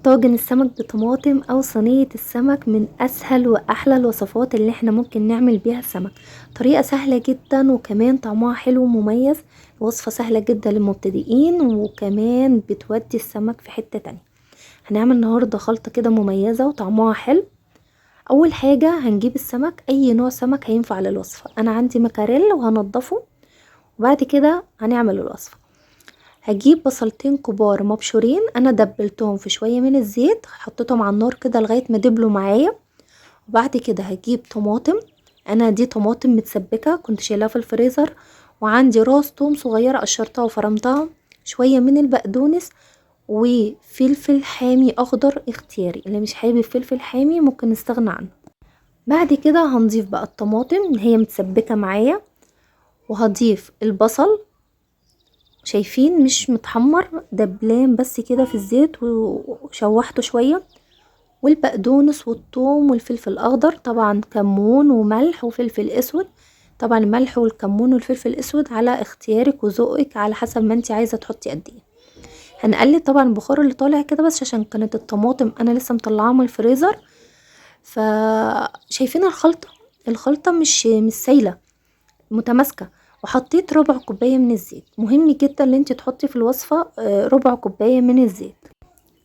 طاجن السمك بطماطم او صينية السمك من اسهل واحلى الوصفات اللي احنا ممكن نعمل بيها السمك. طريقة سهلة جدا وكمان طعمها حلو ومميز. وصفة سهلة جدا للمبتدئين وكمان بتودي السمك في حتة تانية. هنعمل النهاردة خلطة كده مميزة وطعمها حلو. اول حاجة هنجيب السمك، اي نوع سمك هينفع للوصفة. انا عندي مكاريل وهنضفه وبعد كده هنعمل الوصفة. هجيب بصلتين كبار مبشورين، انا دبلتهم في شوية من الزيت، حطيتهم على النار كده لغاية ما دبلوا معايا. وبعد كده هجيب طماطم، انا دي طماطم متسبكة كنت شايلاها في الفريزر. وعندي راس توم صغيرة قشرتها وفرمتها. شوية من البقدونس وفلفل حامي اخضر اختياري، اللي مش حابب فلفل حامي ممكن نستغنى عنه. بعد كده هنضيف بقى الطماطم هي متسبكة معايا، وهضيف البصل شايفين مش متحمر دبلان بس كده في الزيت وشوحته شوية. والبقدونس والثوم والفلفل الاخضر، طبعا كمون وملح وفلفل اسود. طبعا الملح والكمون والفلفل الاسود على اختيارك وذوقك على حسب ما انت عايزه تحطي قد ايه. هنقلب طبعا البخار اللي طالع كده بس عشان كانت الطماطم انا لسه مطلعاها من الفريزر. فشايفين الخلطه مش سايله، متماسكه. وحطيت ربع كوبايه من الزيت، مهم جدا ان انت تحطي في الوصفه ربع كوبايه من الزيت.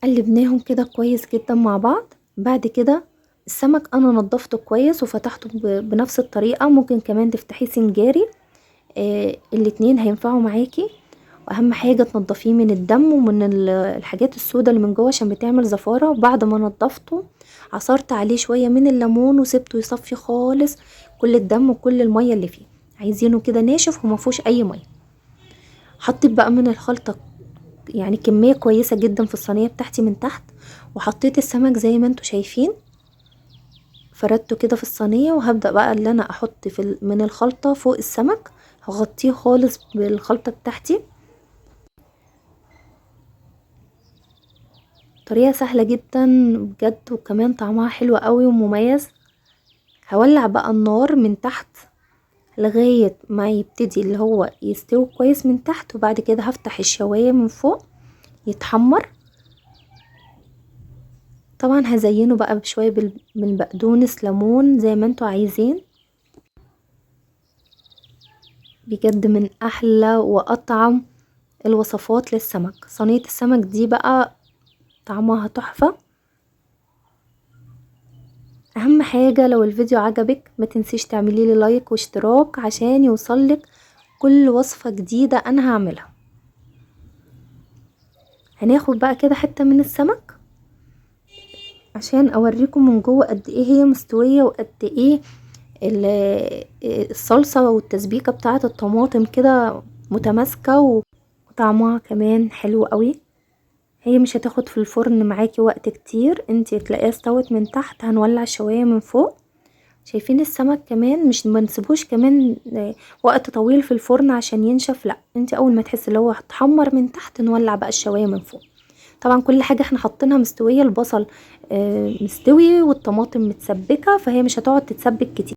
قلبناهم كده كويس جدا مع بعض. بعد كده السمك انا نضفته كويس وفتحته بنفس الطريقه، ممكن كمان تفتحيه سنجاري. الاتنين هينفعوا معاكي. واهم حاجه تنضفيه من الدم ومن الحاجات السوداء اللي من جوه عشان بتعمل زفاره. وبعد ما نضفته عصرت عليه شويه من الليمون وسبته يصفي خالص كل الدم وكل الميه اللي فيه. عايزينه كده ناشف ومفيهوش اي ميه. حطيت بقى من الخلطه يعني كمية كويسة جدا في الصينية بتاعتي من تحت. وحطيت السمك زي ما انتوا شايفين، فردته كده في الصينية. وهبدأ بقى اللي انا احط من الخلطة فوق السمك، هغطيه خالص بالخلطة بتاعتي. طريقة سهلة جدا بجد وكمان طعمها حلو قوي ومميز. هولع بقى النار من تحت لغاية ما يبتدي اللي هو يستوي كويس من تحت. وبعد كده هفتح الشواية من فوق يتحمر. طبعا هزينه بقى بشوية من بقدونس ليمون زي ما انتوا عايزين. بجد من احلى واطعم الوصفات للسمك. صينية السمك دي بقى طعمها تحفة. اهم حاجة لو الفيديو عجبك ما تنسيش تعملي لي لايك واشتراك عشان يوصلك كل وصفة جديدة انا هعملها. هناخد بقى كده حتة من السمك عشان اوريكم من جوه قد ايه هي مستوية وقد ايه الصلصة والتسبيكة بتاعة الطماطم كده متماسكة وطعمها كمان حلو قوي. هي مش هتاخد في الفرن معاكي وقت كتير، انتي تلاقيها استوت من تحت. هنولع شوية من فوق. شايفين السمك كمان مش منسيبوش كمان وقت طويل في الفرن عشان ينشف، لا انتي اول ما تحسي اللي هو هتحمر من تحت نولع بقى الشواية من فوق. طبعا كل حاجة احنا حاطينها مستوية، البصل مستوي والطماطم متسبكة فهي مش هتقعد تتسبك كتير.